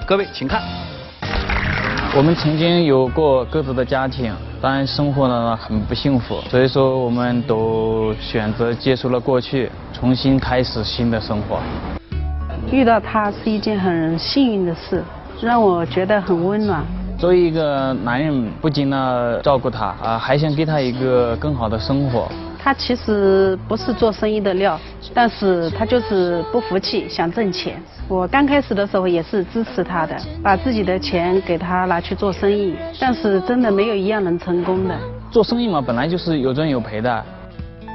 各位请看。我们曾经有过各自的家庭，但生活呢很不幸福，所以说我们都选择结束了过去，重新开始新的生活。遇到他是一件很幸运的事，让我觉得很温暖。作为一个男人，不仅呢照顾她还想给她一个更好的生活。他其实不是做生意的料，但是他就是不服气，想挣钱。我刚开始的时候也是支持他的，把自己的钱给他拿去做生意，但是真的没有一样能成功的。做生意嘛，本来就是有赚有赔的。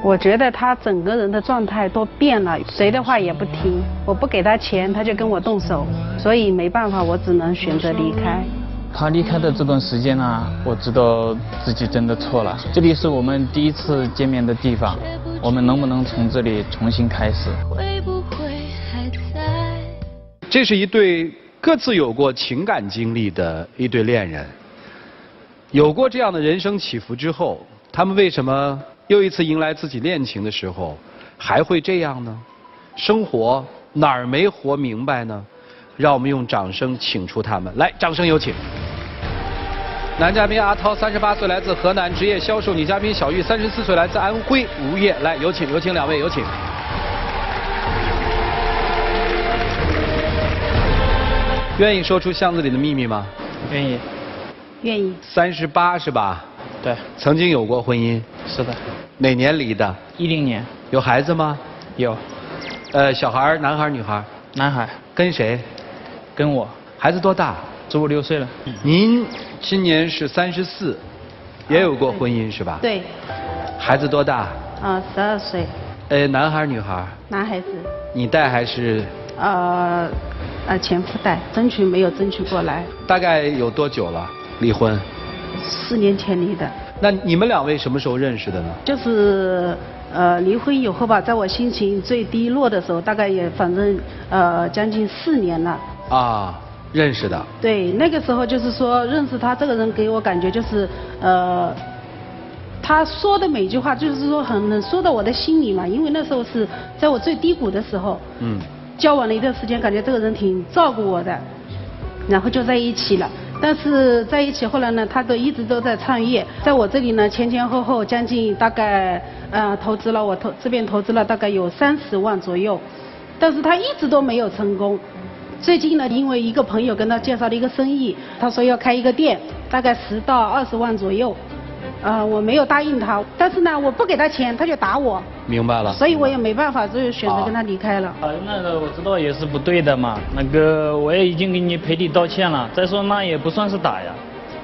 我觉得他整个人的状态都变了，谁的话也不听，我不给他钱他就跟我动手，所以没办法，我只能选择离开。他离开的这段时间呢，我知道自己真的错了。这里是我们第一次见面的地方，我们能不能从这里重新开始？这是一对各自有过情感经历的一对恋人，有过这样的人生起伏之后，他们为什么又一次迎来自己恋情的时候还会这样呢？生活哪儿没活明白呢？让我们用掌声请出他们来，掌声有请。男嘉宾阿涛38岁，来自河南，职业销售；女嘉宾小玉34岁，来自安徽，无业。来，有请两位，有请。愿意说出箱子里的秘密吗？愿意。愿意。38是吧？对。曾经有过婚姻？是的。哪年离的10年。有孩子吗？有。小孩，男孩女孩？男孩。跟谁？跟我。孩子多大？5、6岁了。您今年是34，也有过婚姻是吧？对。孩子多大？12岁。男孩女孩？男孩子。你带还是？前夫带，没有争取过来。大概有多久了？离婚？4年前离的。那你们两位什么时候认识的呢？就是离婚以后吧，在我心情最低落的时候，大概也反正将近4年了。啊，认识的。对，那个时候就是说认识他这个人给我感觉就是他说的每句话就是说很能说到我的心里嘛，因为那时候是在我最低谷的时候。交往了一段时间，感觉这个人挺照顾我的，然后就在一起了。但是在一起后来呢，他一直都在创业，在我这里呢前后将近大概投资了，这边投资了大概有30万左右，但是他一直都没有成功。最近呢，因为一个朋友跟他介绍了一个生意，他说要开一个店，大概10到20万左右。我没有答应他，但是呢，我不给他钱，他就打我。明白了。所以我也没办法，就选择跟他离开了。那个我知道也是不对的嘛，那个我也已经给你赔礼道歉了。再说那也不算是打呀。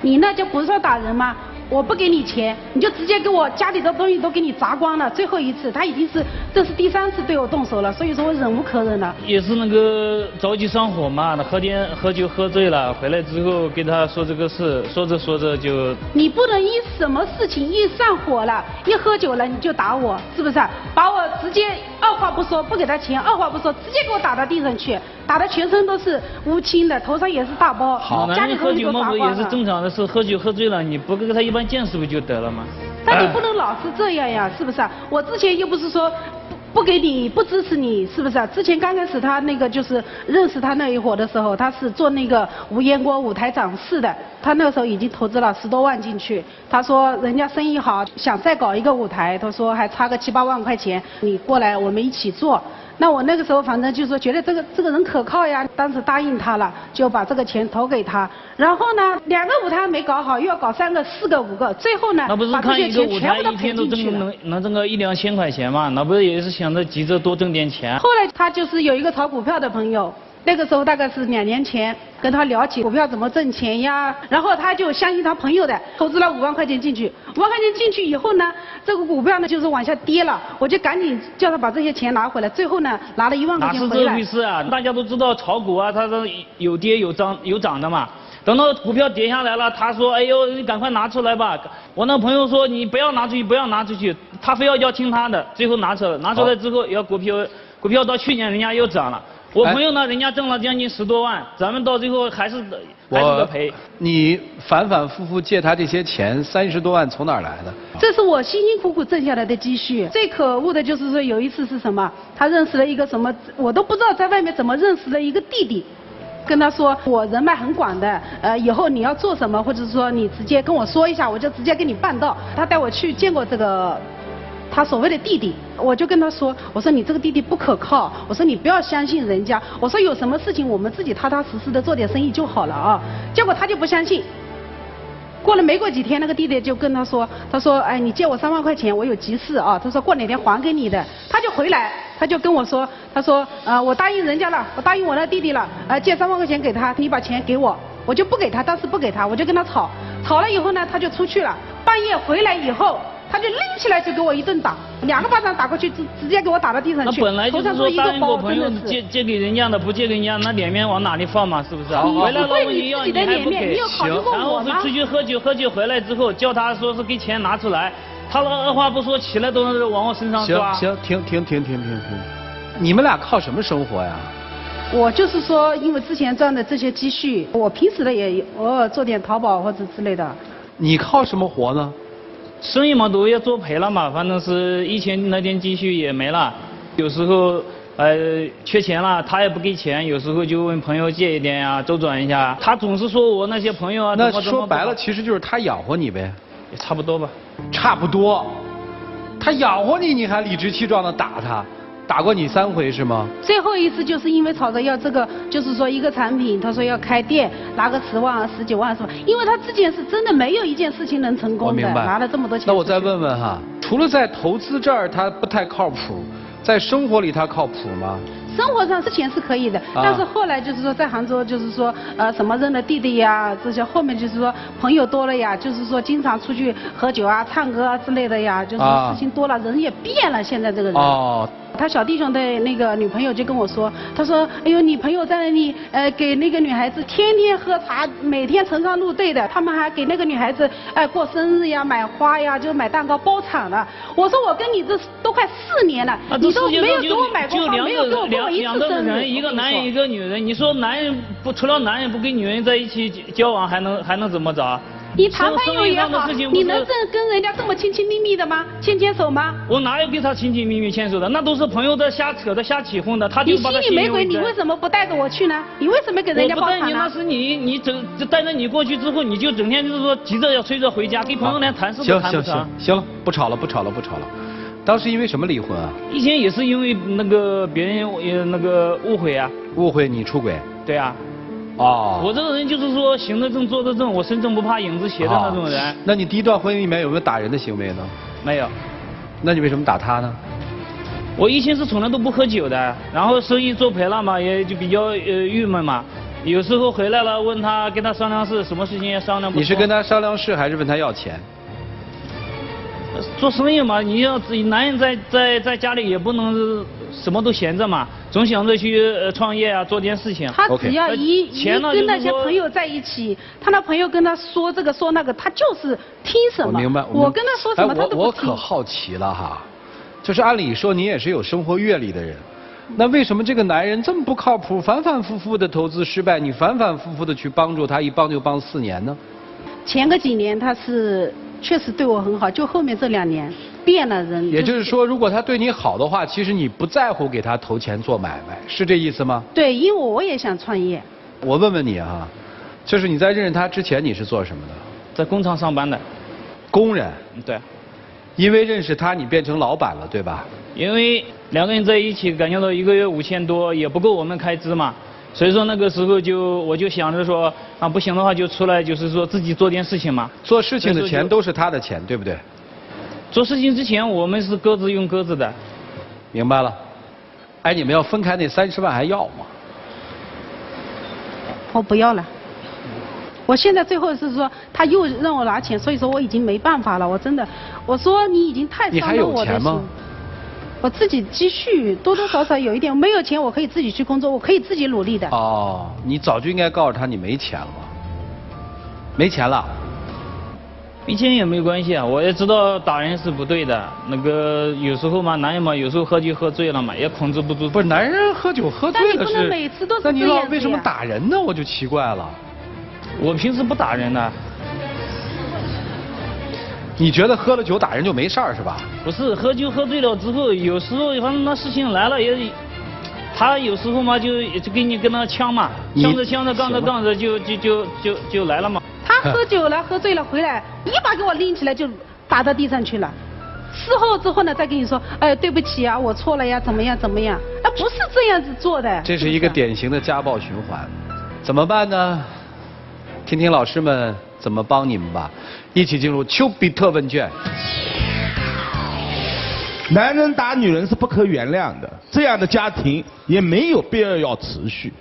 你那就不算打人吗？我不给你钱，你就直接给我家里的东西都给你砸光了。最后一次，他已经是这是第3次对我动手了，所以说我忍无可忍了。也是那个着急上火嘛，喝酒喝醉了，回来之后给他说这个事，说着就。你不能因什么事情一上火了，一喝酒了你就打我，是不是？把我直接二话不说不给他钱，二话不说直接给我打到地上去，打的全身都是乌青的，头上也是大包。好，家里喝酒嘛不也是正常的事，喝酒喝醉了你不跟他一般见识不就得了吗？但你不能老是这样呀，是不是？我之前又不是说不给你不支持你，是不是？之前刚开始他那个就是认识他那一伙的时候，他是做那个无烟锅舞台展示的，他那个时候已经投资了10多万进去。他说人家生意好，想再搞一个舞台，他说还差个7、8万块钱，你过来我们一起做。那我那个时候反正就是说觉得这个人可靠呀，当时答应他了，就把这个钱投给他。然后呢，2个舞台没搞好，又要搞3个、4个、5个，最后呢，那不是看一个舞台一天都能挣个1、2千块钱嘛？那不是也是想着急着多挣点钱？后来他就是有一个炒股票的朋友。那个时候大概是2年前，跟他聊起股票怎么挣钱呀，然后他就相信他朋友的，投资了5万块钱进去。5万块钱进去以后呢，这个股票呢就是往下跌了，我就赶紧叫他把这些钱拿回来。最后呢，拿了1万块钱回来。哪是这回事啊？大家都知道炒股啊，它是有跌有涨的嘛。等到股票跌下来了，他说：“哎呦，你赶快拿出来吧！”我那朋友说：“你不要拿出去，不要拿出去。”他非要听他的，最后拿出来，拿出来之后要股票到去年人家又涨了。我朋友呢，人家挣了将近10多万，咱们到最后还是个赔。你反反复复借他这些钱，30多万从哪儿来的？这是我辛辛苦苦挣下来的积蓄。最可恶的就是说有一次是什么？他认识了一个什么，我都不知道在外面怎么认识了一个弟弟。跟他说我人脉很广的，以后你要做什么，或者说你直接跟我说一下，我就直接给你办到。他带我去见过这个他所谓的弟弟，我就跟他说，我说你这个弟弟不可靠，我说你不要相信人家，我说有什么事情我们自己踏踏实实的做点生意就好了啊。结果他就不相信。过了没过几天，那个弟弟就跟他说，他说，哎，你借我3万块钱，我有急事啊。他说过哪天还给你的。他就回来，他就跟我说，他说，我答应人家了，我答应我那弟弟了，借3万块钱给他，你把钱给我，我就不给他，当时不给他，我就跟他吵，吵了以后呢，他就出去了，半夜回来以后，他就拎起来就给我一顿打，2个巴掌打过去，直接给我打到地上去。那本来就是说答应过朋友借给人家的，不借给人家，那脸面往哪里放嘛？是不是？回来了问你要，你还不给。然后出去喝酒，喝酒回来之后叫他说是给钱拿出来，他二话不说起来都是往我身上抓。行，停，你们俩靠什么生活呀？我就是说，因为之前赚的这些积蓄，我平时的也偶尔做点淘宝或者之类的。你靠什么活呢？生意嘛都要做赔了嘛，反正是以前那点积蓄也没了，有时候缺钱了，他也不给钱，有时候就问朋友借一点呀，周转一下。他总是说我那些朋友啊，那说白了其实就是他养活你呗。也差不多吧。差不多，他养活你，你还理直气壮的打他。打过你3回是吗？最后一次就是因为吵着要这个，就是说一个产品，他说要开店，拿个10万、19万是吧？因为他之前是真的没有一件事情能成功的，拿了这么多钱。那我再问问哈，除了在投资这儿他不太靠谱，在生活里他靠谱吗？生活上之前是可以的，但是后来就是说在杭州就是说什么认了弟弟呀，这些后面就是说朋友多了呀，就是说经常出去喝酒啊、唱歌啊之类的呀，就是事情多了，人也变了。现在这个人。哦。他小弟兄的那个女朋友就跟我说，他说，哎呦，你朋友在那里给那个女孩子天天喝茶，每天晨上入对的，他们还给那个女孩子过生日呀、买花呀，就买蛋糕包场了。我说我跟你这都快4年了，你都没有给我买过花，没有给我过一次生日。一个男人一个女人，你说男人不除了男人不跟女人在一起交往，还能怎么着？你谈朋友也好，你能跟人家这么亲亲密密的吗？牵牵手吗？我哪有跟他亲亲密密牵手的？那都是朋友在瞎扯的、瞎起哄的。他就把他你心里没鬼，你为什么不带着我去呢？你为什么给人家包场呢？我不带你，那是你带着你过去之后，你就整天就是说急着要催着回家，跟朋友连谈事都谈不成。行了，不吵了。当时因为什么离婚啊？以前也是因为那个别人那个误会啊。误会你出轨？对啊。哦，我这个人就是说行得正坐得正，我身正不怕影子斜的那种人。那你第一段婚姻里面有没有打人的行为呢？没有。那你为什么打他呢？我以前是从来都不喝酒的，然后生意做赔了嘛，也就比较郁闷嘛。有时候回来了，问他跟他商量事，什么事情也商量不通。你是跟他商量事，还是问他要钱？做生意嘛，你要自己男人在家里也不能什么都闲着嘛，总想着去创业啊，做点事情。他只要一跟那些朋友在一起，他那朋友跟他说这个说那个，他就是听什么。我明白。我跟他说什么他都不听。我可好奇了哈，就是按理说你也是有生活阅历的人，那为什么这个男人这么不靠谱，反反复复的投资失败，你反反复复的去帮助他，一帮就帮4年呢？前个几年他是确实对我很好，就后面这2年变了人。也就是说，如果他对你好的话，其实你不在乎给他投钱做买卖，是这意思吗？对，因为我也想创业。我问问你哈，就是你在认识他之前你是做什么的？在工厂上班的。工人？对。因为认识他，你变成老板了，对吧？因为2个人在一起，感觉到1个月5000多，也不够我们开支嘛。所以说那个时候我就想着说啊，不行的话就出来，就是说自己做点事情嘛。做事情的钱都是他的钱，对不对？做事情之前我们是各自用各自的。明白了。哎，你们要分开那30万还要吗？我不要了。我现在最后是说他又让我拿钱，所以说我已经没办法了。我真的，我说你已经太伤了我的心。你还有钱吗？我自己积蓄多多少少有一点，没有钱我可以自己去工作，我可以自己努力的。哦，你早就应该告诉他你没钱了。没钱了。没钱也没关系啊，我也知道打人是不对的。那个有时候嘛，男人嘛，有时候喝酒喝醉了嘛，也控制不住。不是男人喝酒喝醉了是。但你不能每次都是这样子呀。那你为什么打人呢？我就奇怪了。我平时不打人的。你觉得喝了酒打人就没事儿是吧？不是，喝酒喝醉了之后，有时候反正那事情来了也他有时候嘛就给你跟那呛嘛，呛着呛着杠着杠着就来了嘛。他喝酒了，喝醉了回来，一把给我拎起来就打到地上去了。事后之后呢，再跟你说，哎，对不起啊，我错了呀，怎么样怎么样？啊，不是这样子做的。这是一个典型的家暴循环，怎么办呢？听听老师们怎么帮你们吧。一起进入丘比特问卷。男人打女人是不可原谅的，这样的家庭也没有必要持续。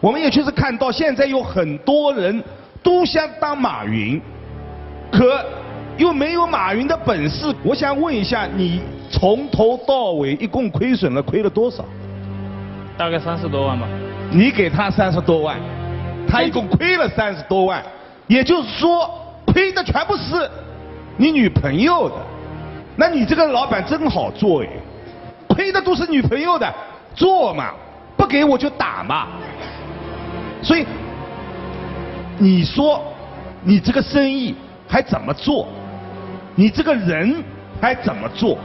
我们也确实看到，现在有很多人都想当马云，可又没有马云的本事。我想问一下，你从头到尾一共亏了多少？大概30多万吧。你给他30多万，他一共亏了30多万，也就是说亏的全部是你女朋友的。那你这个老板真好做哎，亏的都是女朋友的，做嘛，不给我就打嘛。所以你说你这个生意还怎么做？你这个人还怎么做？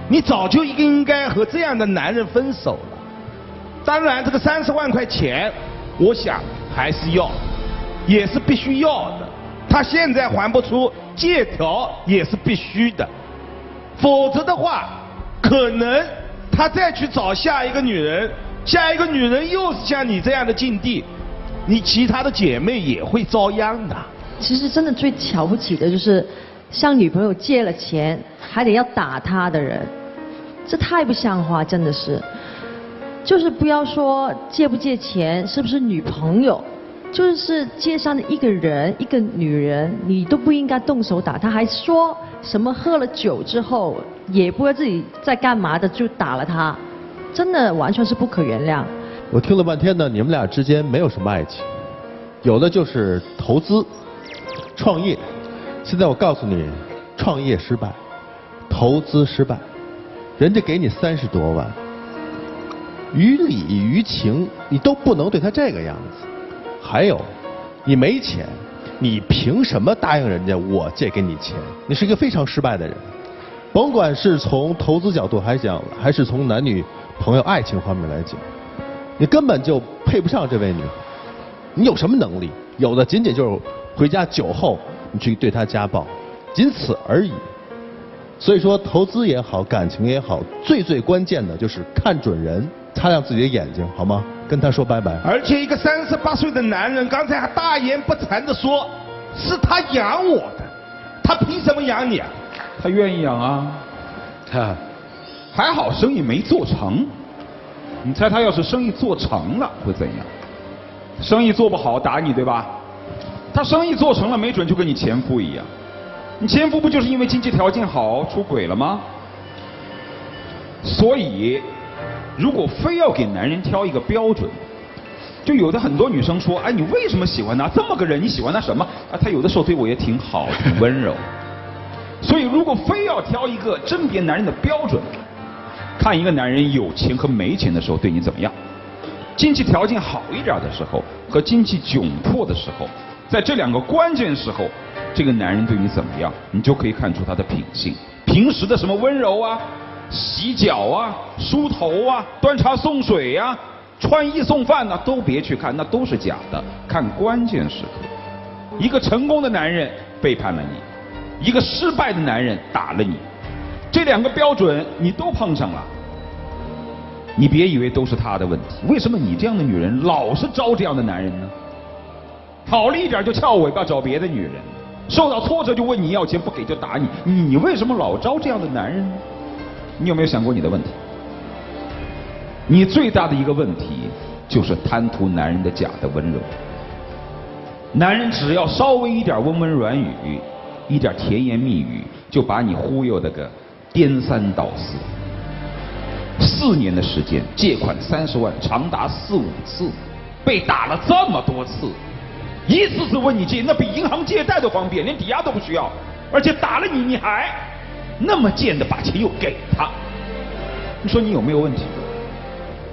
你早就应该和这样的男人分手了。当然这个30万块钱我想还是要，也是必须要的。他现在还不出，借条也是必须的，否则的话可能他再去找下一个女人，下一个女人又是像你这样的境地，你其他的姐妹也会遭殃的。其实真的最瞧不起的就是向女朋友借了钱还得要打她的人，这太不像话，真的是。就是不要说借不借钱，是不是女朋友，就是街上的一个人一个女人，你都不应该动手打她，还说什么喝了酒之后也不知道自己在干嘛的就打了她，真的完全是不可原谅。我听了半天呢，你们俩之间没有什么爱情，有的就是投资、创业。现在我告诉你，创业失败，投资失败，人家给你30多万，于理于情你都不能对他这个样子。还有，你没钱，你凭什么答应人家我借给你钱？你是一个非常失败的人。甭管是从投资角度来讲，还是从男女朋友爱情方面来讲，你根本就配不上这位女孩。你有什么能力？有的仅仅就是回家酒后你去对她家暴，仅此而已。所以说，投资也好，感情也好，最关键的就是看准人，擦亮自己的眼睛，好吗？跟他说拜拜。而且一个38岁的男人，刚才还大言不惭地说，是他养我的，他凭什么养你啊？他愿意养啊。还好生意没做成。你猜他要是生意做成了会怎样？生意做不好打你，对吧？他生意做成了，没准就跟你前夫一样。你前夫不就是因为经济条件好出轨了吗？所以如果非要给男人挑一个标准，就有的很多女生说，哎，你为什么喜欢他这么个人？你喜欢他什么？啊，他有的时候对我也挺好，挺温柔。所以如果非要挑一个甄别男人的标准，看一个男人有钱和没钱的时候对你怎么样，经济条件好一点的时候和经济窘迫的时候，在这两个关键时候，这个男人对你怎么样，你就可以看出他的品性。平时的什么温柔啊、洗脚啊、梳头啊、端茶送水啊、穿衣送饭啊，都别去看，那都是假的。看关键时刻，一个成功的男人背叛了你，一个失败的男人打了你，这两个标准你都碰上了，你别以为都是他的问题。为什么你这样的女人老是招这样的男人呢？好了一点就翘尾巴找别的女人，受到挫折就问你要钱，不给就打你，你为什么老招这样的男人呢？你有没有想过你的问题？你最大的一个问题就是贪图男人的假的温柔。男人只要稍微一点温文软语，一点甜言蜜语，就把你忽悠得个颠三倒四。4年的时间，借款30万，长达4、5次，被打了这么多次，一次次问你借，那比银行借贷都方便，连抵押都不需要，而且打了你，你还那么贱的把钱又给他，你说你有没有问题？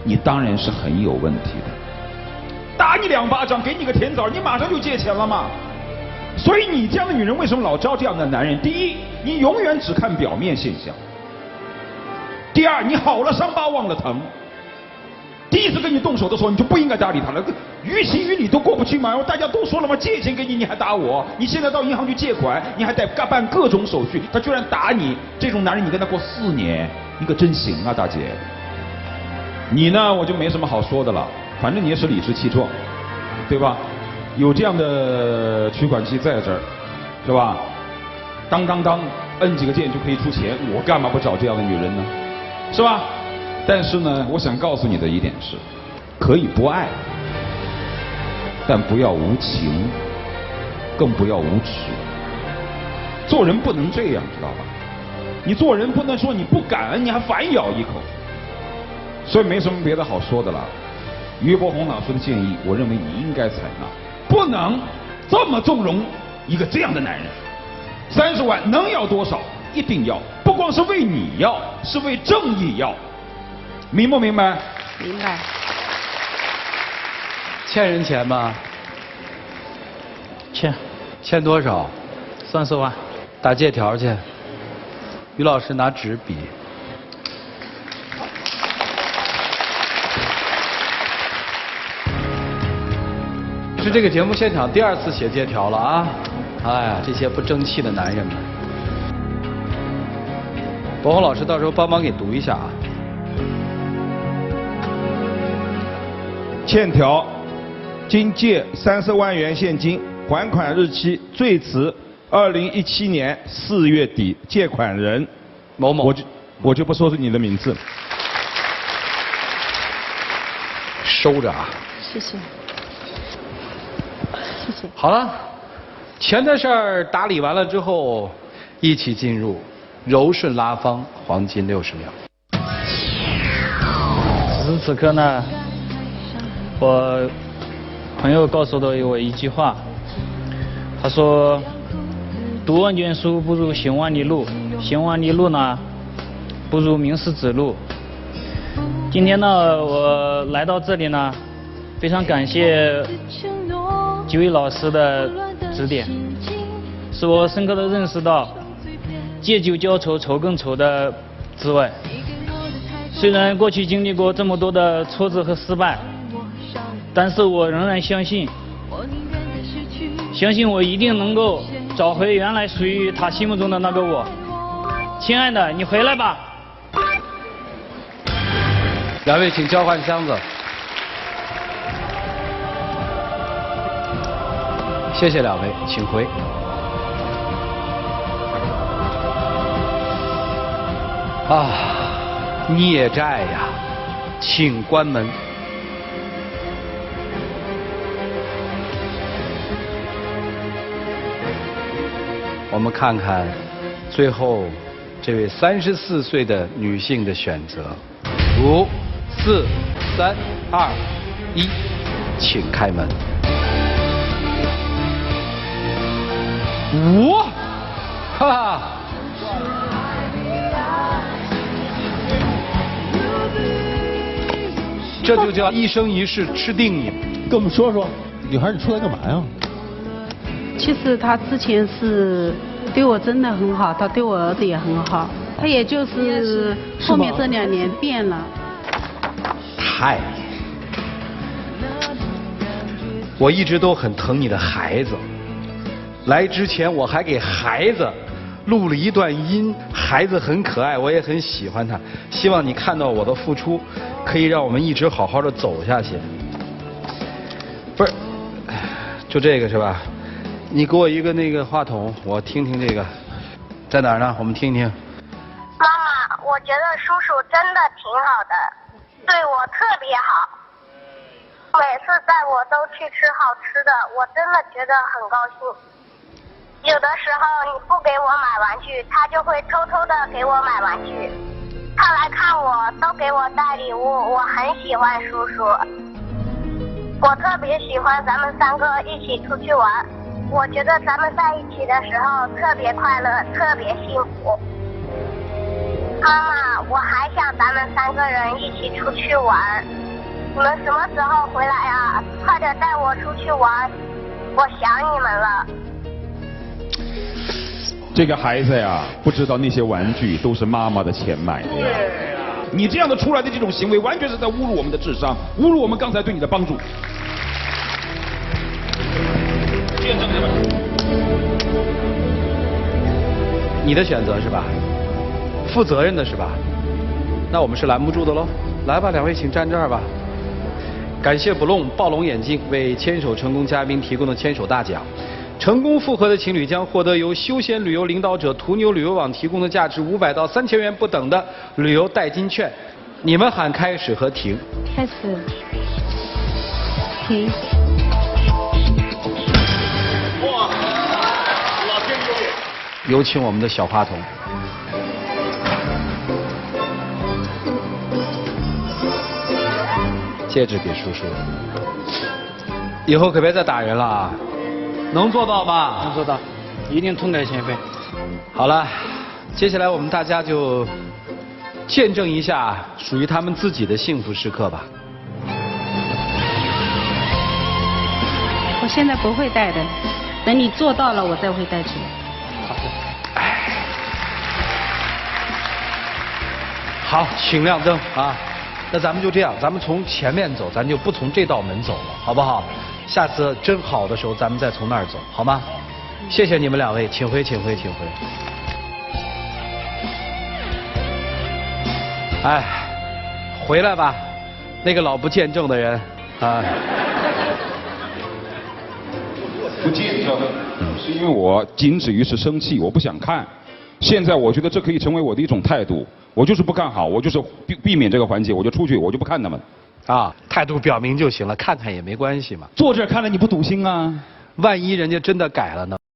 你当然是很有问题的。打你2巴掌，给你个甜枣，你马上就借钱了吗？所以你这样的女人为什么老招这样的男人？第一，你永远只看表面现象；第二，你好了伤疤忘了疼。第一次跟你动手的时候，你就不应该搭理他了。于情于理都过不去嘛。大家都说了嘛，借钱给你，你还打我。你现在到银行去借款，你还得办各种手续，他居然打你。这种男人你跟他过4年，你可真行啊，大姐。你呢，我就没什么好说的了。反正你也是理直气壮，对吧？有这样的取款机在这儿，是吧？当，摁几个键就可以出钱，我干嘛不找这样的女人呢？是吧？但是呢，我想告诉你的一点是，可以不爱，但不要无情，更不要无耻。做人不能这样，知道吧？你做人不能说你不感恩，你还反咬一口。所以没什么别的好说的了。俞伯洪老师的建议，我认为你应该采纳，不能这么纵容一个这样的男人。30万能要多少，一定要，不光是为你要，是为正义要。明不明白？明白。欠人钱吗？欠多少？30万。打借条去。于老师拿纸笔。是这个节目现场第2次写借条了啊！哎呀，这些不争气的男人们。伯洪老师到时候帮忙给读一下啊。欠条，经借30万元现金，还款日期最迟2017年4月底，借款人某某。我就不说是你的名字。收着啊。谢谢。谢谢。好了，钱的事儿打理完了之后，一起进入柔顺拉芳黄金60秒。此时此刻呢，我朋友告诉了我一句话，他说：“读万卷书不如行万里路，行万里路呢，不如名师指路。”今天呢，我来到这里呢，非常感谢几位老师的指点，使我深刻的认识到借酒浇愁，愁更愁的滋味。虽然过去经历过这么多的挫折和失败，但是我仍然相信我一定能够找回原来属于他心目中的那个我。亲爱的，你回来吧。2位请交换箱子。谢谢2位，请回。啊，孽债呀，请关门。我们看看最后这位34岁的女性的选择：5、4、3、2、1，请开门。5，哈哈。这就叫一生一世吃定你。跟我们说说，女孩你出来干嘛呀？其实他之前是对我真的很好，他对我儿子也很好，他也就是后面这2年变了。太，我一直都很疼你的孩子。来之前我还给孩子录了一段音，孩子很可爱，我也很喜欢他。希望你看到我的付出，可以让我们一直好好的走下去。不是，就这个是吧？你给我一个那个话筒，我听听这个，在哪儿呢？我们听听。妈妈，我觉得叔叔真的挺好的，对我特别好。每次带我都去吃好吃的，我真的觉得很高兴。有的时候你不给我买玩具，他就会偷偷的给我买玩具。他来看我都给我带礼物，我很喜欢叔叔。我特别喜欢咱们3个一起出去玩，我觉得咱们在一起的时候特别快乐，特别幸福。妈妈，我还想咱们3个人一起出去玩，你们什么时候回来啊？快点带我出去玩，我想你们了。这个孩子呀，不知道那些玩具都是妈妈的钱买的呀。你这样的出来的这种行为，完全是在侮辱我们的智商，侮辱我们刚才对你的帮助。见证这个。你的选择是吧？负责任的是吧？那我们是拦不住的喽。来吧，两位请站这儿吧。感谢不弄暴龙眼镜为牵手成功嘉宾提供的牵手大奖。成功复合的情侣将获得由休闲旅游领导者途牛旅游网提供的价值500到3000元不等的旅游代金券。你们喊开始和停。开始。停。哇，老天有眼。有请我们的小话筒。戒指给叔叔。以后可别再打人了啊！能做到吧？能做到，一定痛改前非。好了，接下来我们大家就见证一下属于他们自己的幸福时刻吧。我现在不会戴的，等你做到了，我再会戴出来。好的。好，请亮灯啊！那咱们就这样，咱们从前面走，咱就不从这道门走了，好不好？下次真好的时候，咱们再从那儿走，好吗？谢谢你们两位，请回，请回，请回。哎，回来吧，那个老不见证的人啊。不见证，是因为我仅止于是生气，我不想看。现在我觉得这可以成为我的一种态度，我就是不看好，我就是避免这个环节，我就出去，我就不看他们。啊，态度表明就行了，看看也没关系嘛。坐这儿看了你不堵心啊？万一人家真的改了呢？